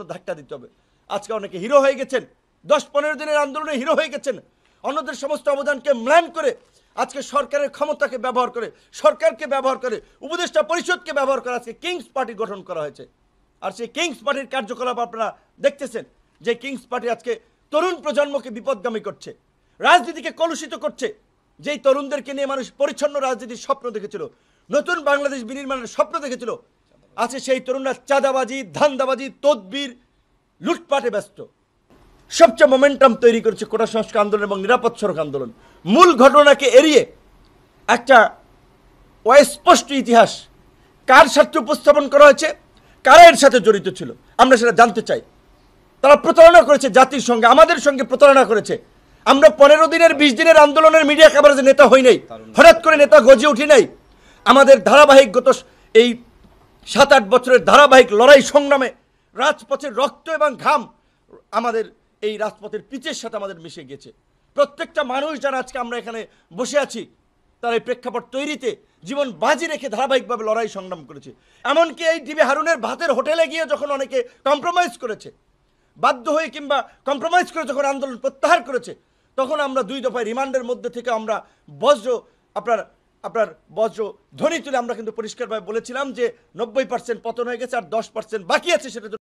ধাক্কা দিতে হবে। আজকে অনেকে হিরো হয়ে গেছেন, 10-15 দিনের আন্দোলনে হিরো হয়ে গেছেন, অন্যদের সমস্ত অবদানকে ম্লান করে আজকে সরকারের ক্ষমতাকে ব্যবহার করে, সরকারকে ব্যবহার করে, উপদেষ্টা পরিষদকে ব্যবহার করে আজকে কিংস পার্টি গঠন করা হয়েছে। আর সেই কিংস পার্টির কার্যকলাপ আপনারা দেখতেছেন যে কিংস পার্টি আজকে তরুণ প্রজন্মকে বিপদগামী করছে, রাজনীতিকে কলুষিত করছে। যেই তরুণদেরকে নিয়ে মানুষ পরিচ্ছন্ন রাজনীতির স্বপ্ন দেখেছিল, নতুন বাংলাদেশ বিনির্মাণের স্বপ্ন দেখেছিল, আছে সেই তরুণরা চাঁদাবাজি, ধান্দাবাজি, তদবির, লুটপাটে ব্যস্ত। সবচেয়ে মোমেন্টাম তৈরি করেছে কোটা সংস্কার আন্দোলন এবং নিরাপদ সড়ক আন্দোলন। মূল ঘটনাকে এড়িয়ে একটা অস্পষ্ট ইতিহাস কার স্বার্থে উপস্থাপন করা হয়েছে, কারা এর সাথে জড়িত ছিল আমরা সেটা জানতে চাই। তারা প্রতারণা করেছে জাতির সঙ্গে, আমাদের সঙ্গে প্রতারণা করেছে। আমরা 15 দিনের 20 দিনের আন্দোলনের মিডিয়া কভারেজে নেতা হই নাই, হঠাৎ করে নেতা গজে উঠি নাই। আমাদের ধারাবাহিক গত এই 7-8 বছরের ধারাবাহিক লড়াই সংগ্রামে রাজপথের রক্ত এবং ঘাম আমাদের এই রাজপথের পিচের সাথে আমাদের মিশে গেছে। প্রত্যেকটা মানুষ যারা আজকে আমরা এখানে বসে আছি, তারা এই প্রেক্ষাপট তৈরিতে জীবন বাজি রেখে ধারাবাহিকভাবে লড়াই সংগ্রাম করেছে। এমনকি এই ডিবি হারুনের ভাতের হোটেলে গিয়ে যখন অনেকে কম্প্রোমাইজ করেছে, বাধ্য হয়ে কিংবা কম্প্রোমাইজ করে যখন আন্দোলন প্রত্যাহার করেছে, তখন আমরা 2 দফায় রিমান্ডের মধ্যে থেকে আমরা আপনার বজ্র ধ্বনি তুলে আমরা কিন্তু পরিষ্কারভাবে বলেছিলাম যে 90% পতন হয়ে গেছে, আর 10% বাকি আছে, সেটা